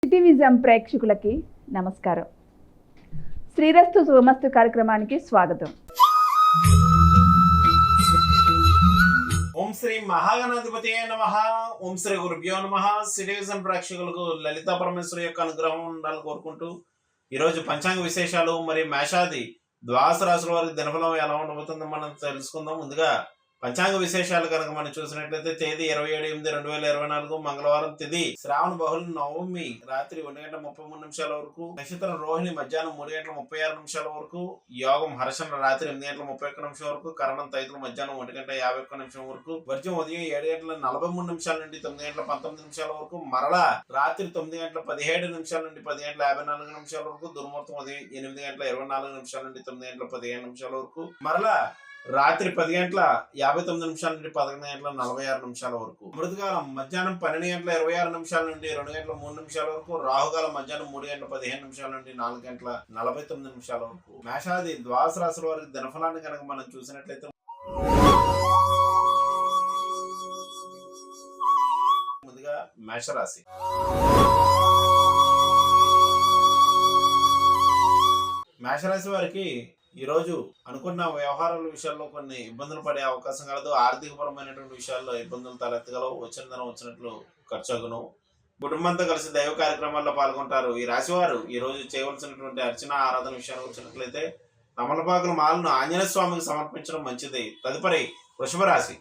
సిటీవిజం ప్రేక్షకులకి నమస్కారం. శ్రీరస్తు శుభమస్తు కార్యక్రమానికి స్వాగతం. ఓం శ్రీ మహాగణాధిపతియే నమః. ఓం శ్రీ గురుభ్యో నమః. సిటీవిజం ప్రేక్షకులకు లలితా పరమేశ్వరి యొక్క అనుగ్రహం ఉండాలని కోరుకుంటూ ఈరోజు పంచాంగ విశేషాలు మరియు మేషాది ద్వాదశ రాశుల వారికి దినఫలం ఎలా ఉండబోతుందో మనం తెలుసుకుందాం. ముందుగా పంచాంగ విశేషాలు కనుక మనం చూసినట్లయితే తేదీ 27/8/2024 మంగళవారం, తిథి శ్రావణ బహుళ నవమి రాత్రి 1:33 వరకు, నక్షత్రం రోహిణి మధ్యాహ్నం 3:36 వరకు, యోగం హర్షణ రాత్రి 8:31 వరకు, కరణం తైతులు మధ్యాహ్నం 1:51 వరకు, వర్జం ఉదయం 7:43 నుండి 9:19 వరకు, మరలా రాత్రి 9:17 నుండి 10:54 వరకు, దుర్ముహూర్తం ఉదయం 8:24 నుండి 9:15 వరకు, మరలా రాత్రి 10:59 నుండి 11:46 వరకు, మృతకాలం మధ్యాహ్నం 12:26 నుండి 2:03 వరకు, రాహుకాలం మధ్యాహ్నం 3:15 నుండి 4:49 వరకు. మేషాది ద్వాదశ రాశుల వారికి దినఫలాన్ని కనుక మనం చూసినట్లయితే ముందుగా మేషరాశి. మేషరాశి వారికి ఈరోజు అనుకున్న వ్యవహారాల విషయాల్లో కొన్ని ఇబ్బందులు పడే అవకాశం కలదు. ఆర్థికపరమైనటువంటి విషయాల్లో ఇబ్బందులు తలెత్తగలవు. వచ్చిన ధనం వచ్చినట్లు ఖర్చుగును. కుటుంబంతో కలిసి దైవ కార్యక్రమాల్లో పాల్గొంటారు. ఈ రాశి వారు ఈ రోజు చేయవలసినటువంటి అర్చన ఆరాధన విషయానికి వచ్చినట్లయితే తమలపాకుల మాలను ఆంజనేయ స్వామికి సమర్పించడం మంచిది. తదుపరి వృషభ రాశి.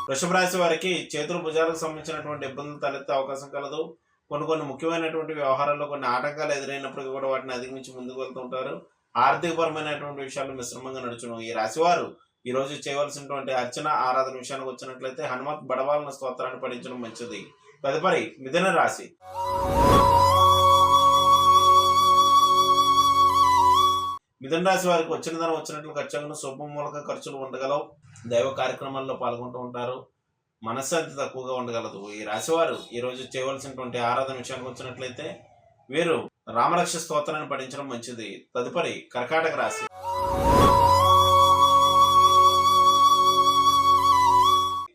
వృషభ రాశి వారికి చేతులు భుజాలకు సంబంధించినటువంటి ఇబ్బందులు తలెత్తే అవకాశం కలదు. కొన్ని ముఖ్యమైనటువంటి వ్యవహారాల్లో కొన్ని ఆటంకాలు ఎదురైనప్పటికీ కూడా వాటిని అధిగమించి ముందుకు వెళ్తుంటారు. ఆర్థికపరమైనటువంటి విషయాలు మిశ్రమంగా నడుచును. ఈ రాశివారు ఈ రోజు చేయవలసినటువంటి అర్చన ఆరాధన విషయానికి వచ్చినట్లయితే హనుమత్ బడవాలన స్తోత్రాన్ని పఠించడం మంచిది. తదుపరి మిథున రాశి. మిథున రాశి వారికి వచ్చిన ధనం వచ్చినట్లు ఖర్చులను శుభ మూలక ఖర్చులు ఉండగలవు. దైవ కార్యక్రమాల్లో పాల్గొంటూ ఉంటారు. మనశ్శాంతి తక్కువగా ఉండగలదు. ఈ రాశివారు ఈ రోజు చేయవలసినటువంటి ఆరాధన విషయానికి వచ్చినట్లయితే వీరు రామరక్ష స్తోత్రాన్ని పఠించడం మంచిది. తదుపరి కర్కాటక రాశి.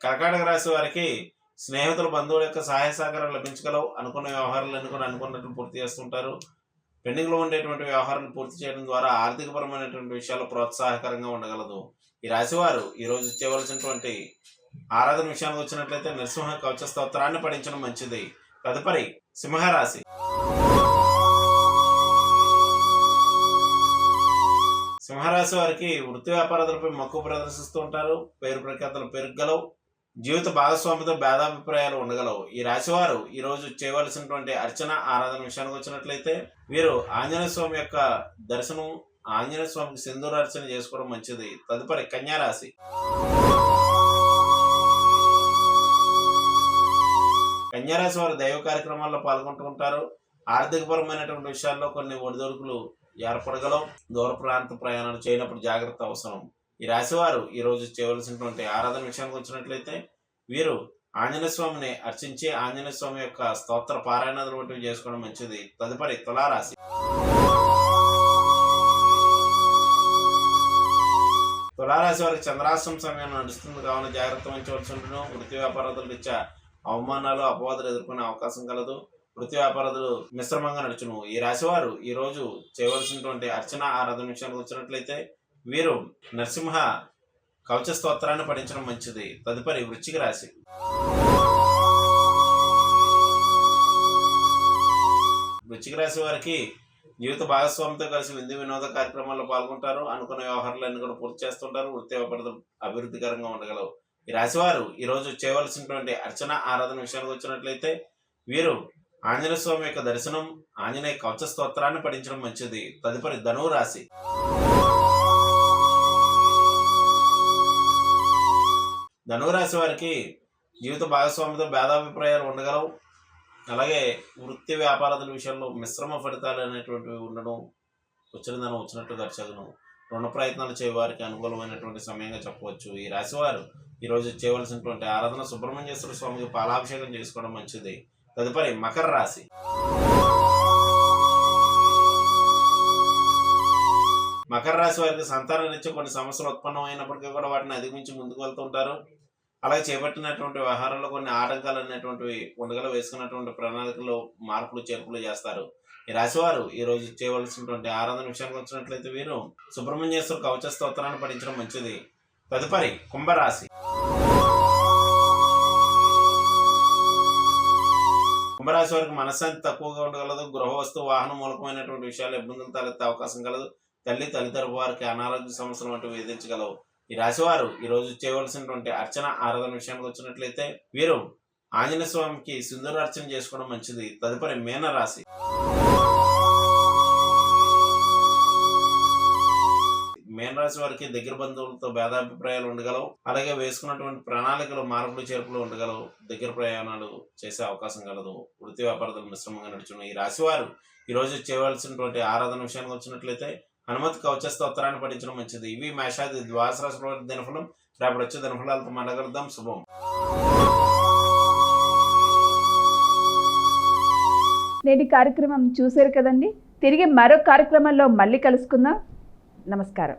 కర్కాటక రాశి వారికి స్నేహితుల బంధువుల యొక్క సహాయ సహకారం లభించగలవు. అనుకున్న వ్యవహారాలన్నీ కూడా అనుకున్నట్లు పూర్తి చేస్తుంటారు. పెండింగ్ లో ఉండేటువంటి వ్యవహారాలు పూర్తి చేయడం ద్వారా ఆర్థికపరమైనటువంటి విషయాలు ప్రోత్సాహకరంగా ఉండగలదు. ఈ రాశివారు ఈ రోజు చేయవలసినటువంటి ఆరాధన విషయానికి వచ్చినట్లయితే నరసింహ కవచ స్తోత్రాన్ని పఠించడం మంచిది. తదుపరి సింహరాశి. సింహరాశి వారికి వృత్తి వ్యాపారాలపై మక్కువ ప్రదర్శిస్తూ ఉంటారు. పేరు ప్రఖ్యాతలు పెరగలవు. జీవిత భాగస్వామితో భేదాభిప్రాయాలు ఉండగలవు. ఈ రాశివారు ఈ రోజు చేయవలసినటువంటి అర్చన ఆరాధన విషయానికి వచ్చినట్లయితే వీరు ఆంజనేయ స్వామి యొక్క దర్శనం, ఆంజనేయ స్వామికి సింధూర అర్చన చేసుకోవడం మంచిది. తదుపరి కన్యా రాశి. కన్యారాశి వారు దైవ కార్యక్రమాల్లో పాల్గొంటూ ఉంటారు. ఆర్థికపరమైనటువంటి విషయాల్లో కొన్ని ఒడిదొడుకులు ఏర్పడగలవు. దూర ప్రాంత ప్రయాణాలు చేయనప్పుడు జాగ్రత్త అవసరం. ఈ రాశి వారు ఈ రోజు చేయవలసినటువంటి ఆరాధన విషయానికి వచ్చినట్లయితే వీరు ఆంజనేయ స్వామిని అర్చించి ఆంజనేయ స్వామి యొక్క స్తోత్ర పారాయణాలు వంటివి చేసుకోవడం మంచిది. తదుపరి తులారాశి. తులారాశి వారికి చంద్రాష్టమ సమయం నడుస్తుంది కావున జాగ్రత్త వహించవలసి ఉంటుంది. వృత్తి వ్యాపారాల రీత్యా అవమానాలు అపవాదులు ఎదుర్కొనే అవకాశం కలదు. వృత్తి వ్యాపారాలు మిశ్రమంగా నడుచును. ఈ రాశివారు ఈ రోజు చేయవలసినటువంటి అర్చన ఆరాధన విషయానికి వచ్చినట్లయితే వీరు నరసింహ కవచ స్తోత్రాన్ని పఠించడం మంచిది. తదుపరి వృశ్చిక రాశి. వృశ్చిక రాశి వారికి జీవిత భాగస్వామితో కలిసి విందు వినోద కార్యక్రమాల్లో పాల్గొంటారు. అనుకున్న వ్యవహారాలన్నీ కూడా పూర్తి చేస్తుంటారు. వృత్తి వ్యాపారాలు అభివృద్ధికరంగా ఉండగలవు. ఈ రాశివారు ఈ రోజు చేయవలసినటువంటి అర్చన ఆరాధన విషయానికి వచ్చినట్లయితే వీరు ఆంజనేయ స్వామి యొక్క దర్శనం, ఆంజనేయ కవచ స్తోత్రాన్ని పఠించడం మంచిది. తదుపరి ధనువు రాశి. ధనువు రాశి వారికి జీవిత భాగస్వామితో భేదాభిప్రాయాలు ఉండగలవు. అలాగే వృత్తి వ్యాపారాల విషయంలో మిశ్రమ ఫలితాలు అనేటువంటివి ఉండడం, వచ్చిన ధనం వచ్చినట్లు ఖర్చును. రుణ ప్రయత్నాలు చేయవారికి అనుకూలమైనటువంటి సమయంగా చెప్పవచ్చు. ఈ రాశివారు ఈ రోజు చేయవలసినటువంటి ఆరాధన సుబ్రహ్మణ్యేశ్వర స్వామికి పాలాభిషేకం చేసుకోవడం మంచిది. తదుపరి మకర రాశి. మకర రాశి వారికి సంతానం నుంచి కొన్ని సమస్యలు ఉత్పన్నం అయినప్పటికీ కూడా వాటిని అధిగమించి ముందుకు వెళ్తుంటారు. అలాగే చేపట్టినటువంటి వ్యవహారంలో కొన్ని ఆటంకాలు అనేటువంటివి ఉండగల వేసుకున్నటువంటి ప్రణాళికలో మార్పులు చేర్పులు చేస్తారు. ఈ రాశివారు ఈ రోజు చేయవలసినటువంటి ఆరాధన విషయానికి వచ్చినట్లయితే వీరు సుబ్రహ్మణ్యేశ్వర కవచ స్తోత్రాన్ని పఠించడం మంచిది. తదుపరి కుంభరాశి. కుంభరాశి వారికి మనశ్శాంతి తక్కువగా ఉండగలదు. గృహ వస్తువు వాహన మూలకమైనటువంటి విషయాలు ఇబ్బందులు తలెత్తే అవకాశం కలదు. తల్లిదండ్రుల వారికి అనారోగ్య సమస్యలు వంటివి ఎదిరించగలవు. ఈ రాశివారు ఈ రోజు చేయవలసినటువంటి అర్చన ఆరాధన విషయానికి వచ్చినట్లయితే వీరు ఆంజనేయ స్వామికి సింధూర అర్చన చేసుకోవడం మంచిది. తదుపరి మీనరాశి. మీనరాశి వారికి దగ్గర బంధువులతో భేదాభిప్రాయాలు ఉండగలవు. అలాగే వేసుకున్నటువంటి ప్రణాళికలు మార్పులు చేర్పులు ఉండగలవు. దగ్గర ప్రయాణాలు చేసే అవకాశం కలదు. వృత్తి వ్యాపారాలు మిశ్రమంగా నడుచున్న ఈ రాశివారు ఈ రోజు చేయవలసినటువంటి ఆరాధన విషయానికి వచ్చినట్లయితే హనుమత్ కవచ స్తోత్రాన్ని పఠించడం మంచిది. ఇవి మేషాది ద్వాదశ రాశుల దినఫలం. రేపటి వచ్చే దినఫలాలతో మాట్లాడగలుగుతాం. శుభం. నేటి కార్యక్రమం చూశారు కదండి. తిరిగి మరో కార్యక్రమంలో మళ్ళీ కలుసుకుందాం. నమస్కారం.